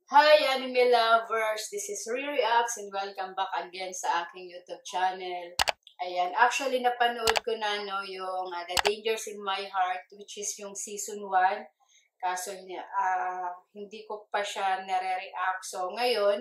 Hi anime lovers! This is Reacts and welcome back again sa aking YouTube channel. Ayan, actually napanood ko na yung The Dangers in My Heart, which is yung season 1. Kaso hindi ko pa siya nare-react. So ngayon,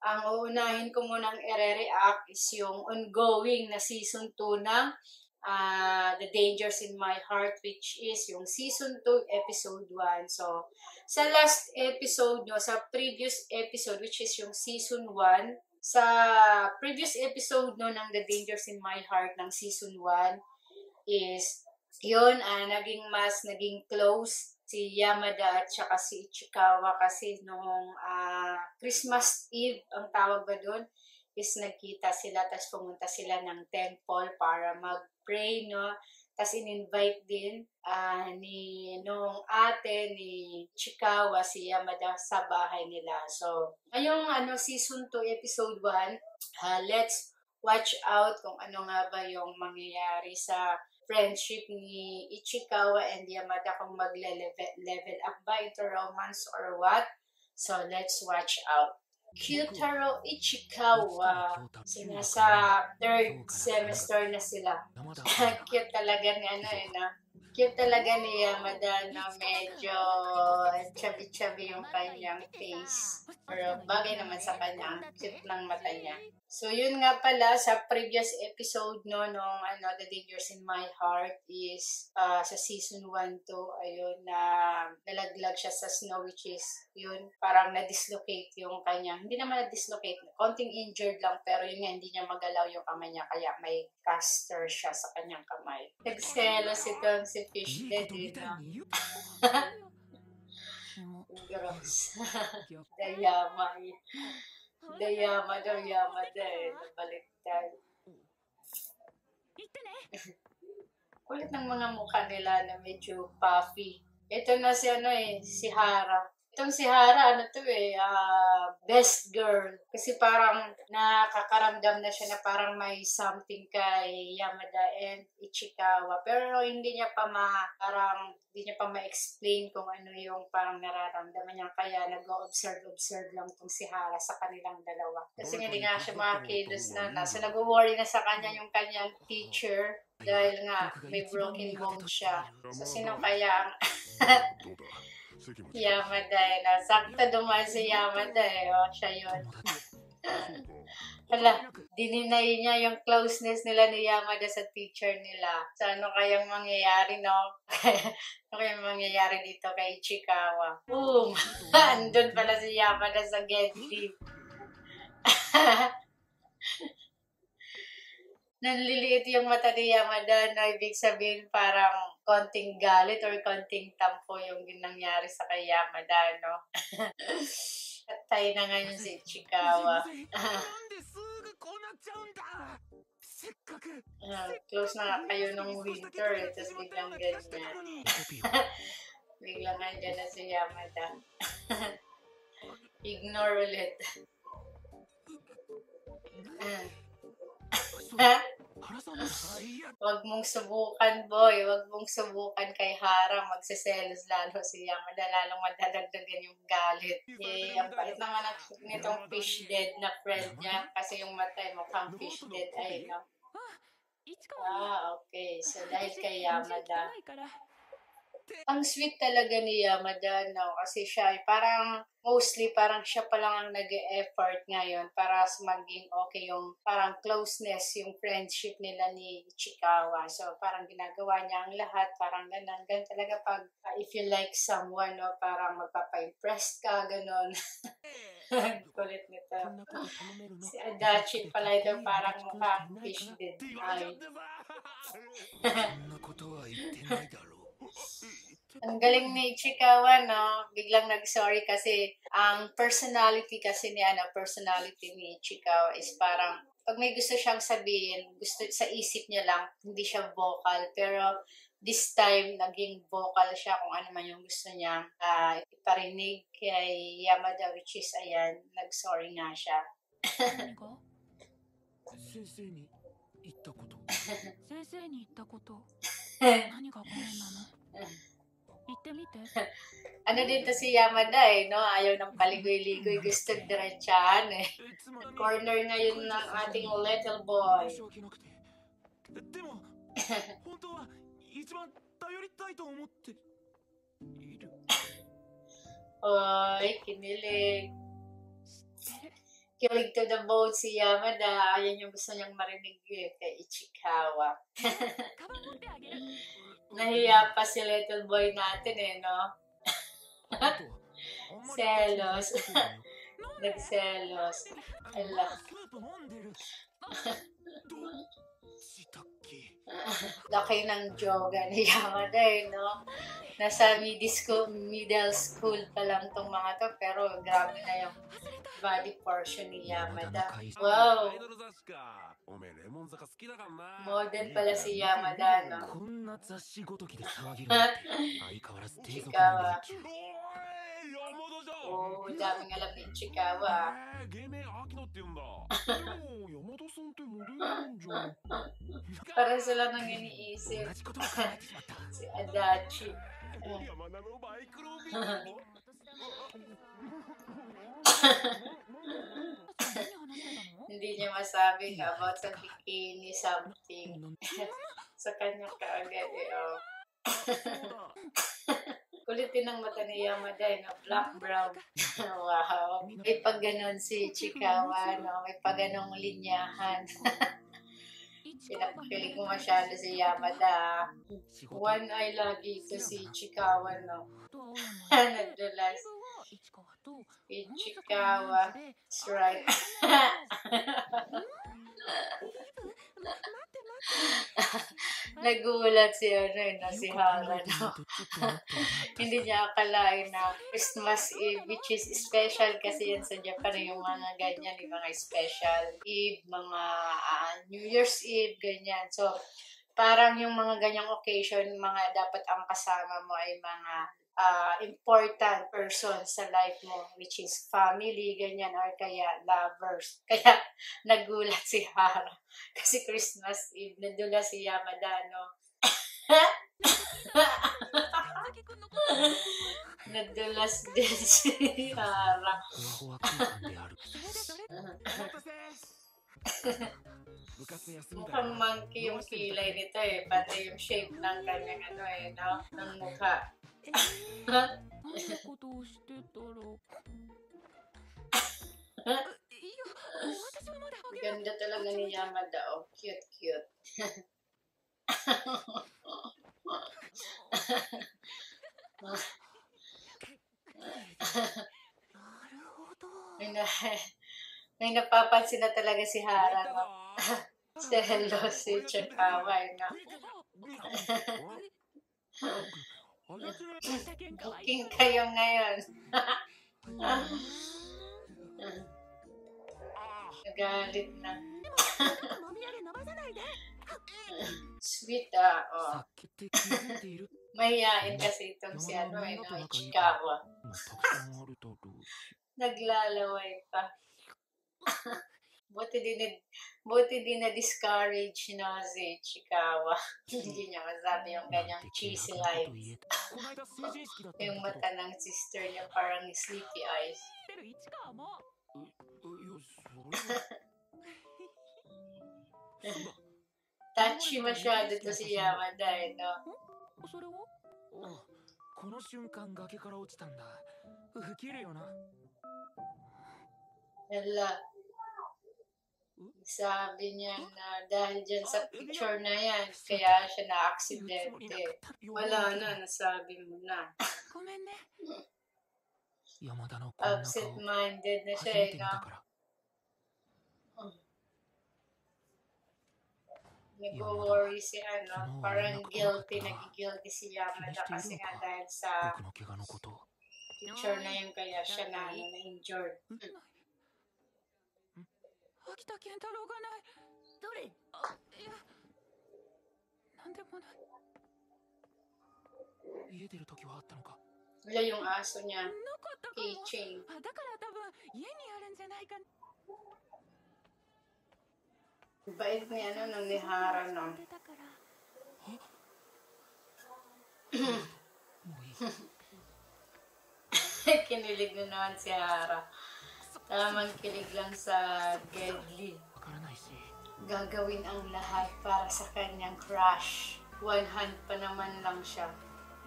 ang uunahin ko munang i-react is yung ongoing na season 2 ng The Dangers in My Heart, which is yung season 2 episode 1. So sa last episode sa previous episode, which is yung season 1, sa previous episode ng The Dangers in My Heart ng season 1 is yun, naging close si Yamada at saka si Ichikawa kasi nung Christmas Eve, ang tawag ba doon, is nagkita sila, tapos pumunta sila ng temple para mag-pray, no? Tapos in-invite din nung ate ni Ichikawa si Yamada sa bahay nila. So, ngayong season 2, episode 1, let's watch out kung ano nga ba yung mangyayari sa friendship ni Ichikawa and Yamada, kung magle-level up ba ito romance or what. So, let's watch out. Kyutaro Ichikawa. Nasa 3rd semester na sila. Cute talaga ni Cute talaga ni Yamada na medyo chubby-chubby yung kanyang face. Pero bagay naman sa kanya, cute ng mata niya. So yun nga pala, sa previous episode nung The Dangers in My Heart is sa season 1 to, ayun, nalaglag siya sa snow, which is yun, parang na-dislocate yung kanya. Hindi naman na-dislocate, konting injured lang, pero yun nga, hindi niya magalaw yung kamay niya, kaya may caster siya sa kanyang kamay. Nagselos itong si Fish Dead, Gross. Yamada nabaliktad. Kulit ng mga mukha nila na medyo puffy. Ito na si Hara. Itong si Hara, best girl. Kasi parang nakakaramdam na siya na parang may something kay Yamada and Ichikawa. Pero hindi niya pa ma-explain kung ano yung parang nararamdaman niya. Kaya nag-observe lang itong si Hara sa kanilang dalawa. Kasi hindi nga siya makakilos na. So nag-worry na sa kanya yung kanyang teacher. Dahil nga, may broken bone siya. So, sino kaya ang Yamada sakto dumaan si Yamada siya yun. Dininay niya yung closeness nila ni Yamada sa teacher nila. So, ano kayang mangyayari, no? Ano kayang mangyayari dito kay Ichikawa? Boom! Andun pala si Yamada sa get leave. Nanliliit yung mata ni Yamada, na ibig sabihin parang konting galit or konting tampo yung nangyari sa kay Yamada, no? At tayo na ngayon si Ichikawa. Close na nga kayo nung winter, tapos biglang ganyan. Biglang andyan na si Yamada. Ignore ulit. Wag mong subukan, boy. Wag mong subukan kay Hara. Magsiselos lalo si Yamada. Lalong madadagdagan yung galit. Ang pait naman nitong fish dead na friend niya. Kasi yung mata mukhang fish dead. Ay, no? Okay. So, dahil kay Yamada. Ang sweet talaga ni Yamada, no? Kasi siya, mostly siya pa lang ang nag-e-effort ngayon para maging okay yung parang closeness, yung friendship nila ni Ichikawa. So, parang ginagawa niya ang lahat, parang ganun talaga pag if you like someone, no? Parang magpapa-impress ka, ganun. Kulit nito. Si Adachi pala ito, parang mukhang fish dead. Ay. Ang galing ni Ichikawa, no? Biglang nag-sorry kasi ang personality ni Ichikawa is parang pag may gusto siyang sabihin, gusto sa isip niya lang, hindi siya vocal. Pero this time, naging vocal siya kung ano man yung gusto niya iparinig kay Yamada, which is, ayan, nag-sorry nga siya. Ano din to si Yamada eh, no? Ayaw ng paligoy-ligoy, gusto diretsahan eh. Corner ngayon ng ating little boy. でも本当は一番頼りたいと思っている。 Oy, kinilig. Kilig to the bone si Yamada. Ayan yung gusto niyang marinig eh, kay Ichikawa. Nahiya pa si little boy natin eh, no? Selos. Nagselos. Ala. Laki ng joga ni Yamada eh, no? Nasa middle school pa lang tong mga to, pero grabe na yung body portion ni Yamada. Wow! Modern pala si Yamada, no? Ichikawa. Oh, daming alam ni Ichikawa. Para sila nang iniisip. Si Adachi. Hindi niya masabing about sa bikini something. Sa kanya kaagad eh, oh. Kulitin ang mata ni Yamada eh, no? Black-brown. Wow. May pag ganon si Ichikawa, no? May pag ganong linyahan. Pinapakilig mo masyado si Yamada. One eye lagi ito si Ichikawa, no? Nagdulas. Ichikawa. That's right. Nagulat si si Hara, no? Hindi niya akalain na Christmas Eve, which is special kasi yan sa Japan, yung mga ganyan, yung mga special Eve, mga New Year's Eve, ganyan. So, parang yung mga ganyang occasion, mga dapat ang kasama mo ay mga important person sa life mo, which is family, ganyan, or kaya lovers. Kaya nagulat si Hara. Kasi Christmas Eve, nadula si Yamada, no? Nadulas din si Hara. Mukhang monkey yung kilay nito eh, pati yung shape ng kanyang ano eh, no? Ng mukha. Ganda talaga ni Yamada, oh. Cute, cute. May napapansin na talaga si Hara, no? Selos si Ichikawa, no? Booking kayo ngayon. Nagalit na. Sweet, oh. Mahihain kasi itong si Ichikawa. Naglalaway pa. Buti din na-discourage na si Ichikawa. Hindi niya masabi yung ganyang cheesy lines. Yung mata ng sister niya parang sleepy eyes. Touchy masyado to si Yamada eh, no? Hala. Sabi niya na dahil dyan sa picture na yan, kaya siya na-aksidente. Wala na, nasabi mo na. Absent-minded na siya eh, no? Nag-worry si parang nagigilty si Yamada kasi nga dahil sa picture na yun kaya siya na-injured. 秋田健太郎がない。どれ？いや、なんでもない。家出る時はあったのか。Wala yung aso niya. Keychain. だから多分家にあるんじゃないか。Bait ni ni Hara, no? Kinilig na naman si Hara. Tamang kilig lang sa Gedli. わからないし Gagawin ang lahat para sa kanyang crush. One hand pa naman lang siya.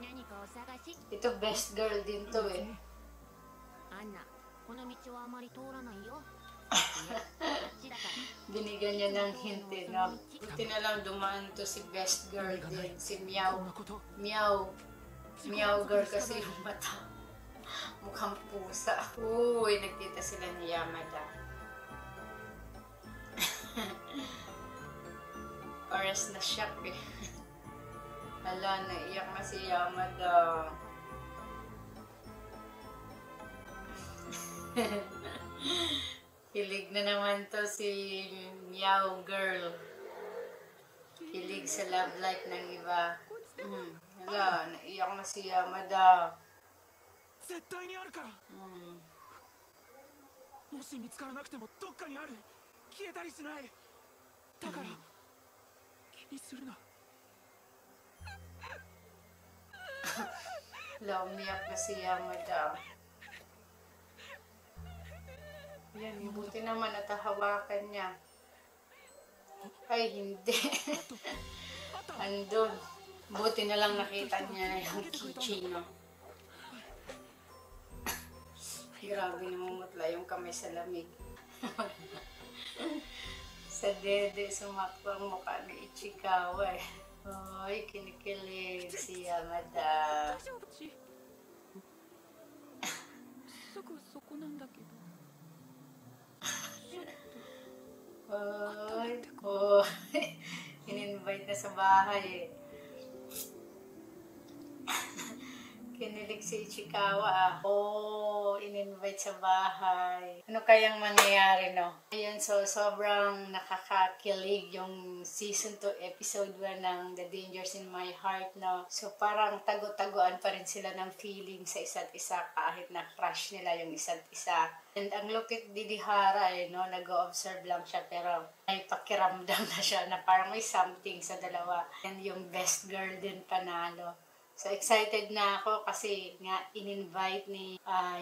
何かお探し Ito best girl din to eh. アンナこの道はあまり通らないよいやこっちだから Binigyan niya ng hint eh, no? Buti na lang dumaan to si best girl din. Si こん Meow. なこと Meow. Meow girl kasi yung mata. Mukhang pusa. Uy, nagkita sila ni Yamada. Oras na shock eh. Hala, naiyak na si Yamada. Hilig na naman to si Meow girl. Hilig sa love life ng iba. Hala, naiyak na si Yamada. 絶対にあるから もし見つからなくてもどっかにある消えたりしないだから気にするな Hala, umiyak na si Yamada. Yan, buti naman natahawakan niya. Ay, hindi. Andun. Buti na lang nakita niya yung keychain, no? Grabe namumutla yung kamay sa lamig. Sa dede, sumakto ang mukha ni Ichikawa eh. Ay, kinikilig si Yamada. 大丈夫ちすぐそこなんだけど Ay, oh. In-invite na sa bahay eh. Kinilig si Ichikawa ah. Oh, in-invite sa bahay. Ano kayang mangyayari, no? Ayun, so sobrang nakakakilig yung season 2 episode 1 ng The Dangers in My Heart, no? So parang tago-taguan pa rin sila ng feeling sa isa't isa kahit na crush nila yung isa't isa. And ang lupit ni Hara eh, no? Nag-o-observe lang siya pero may pakiramdam na siya na parang may something sa dalawa. And yung best girl din panalo. So, excited na ako kasi nga in-invite ni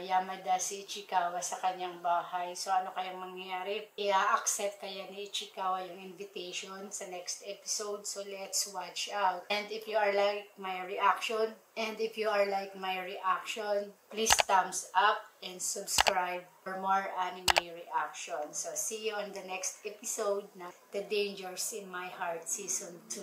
Yamada si Ichikawa sa kanyang bahay. So, ano kayang mangyayari? I-accept kaya ni Ichikawa yung invitation sa next episode. So, let's watch out. And if you are like my reaction, please thumbs up and subscribe for more anime reactions. So, see you on the next episode na The Dangers in My Heart Season 2.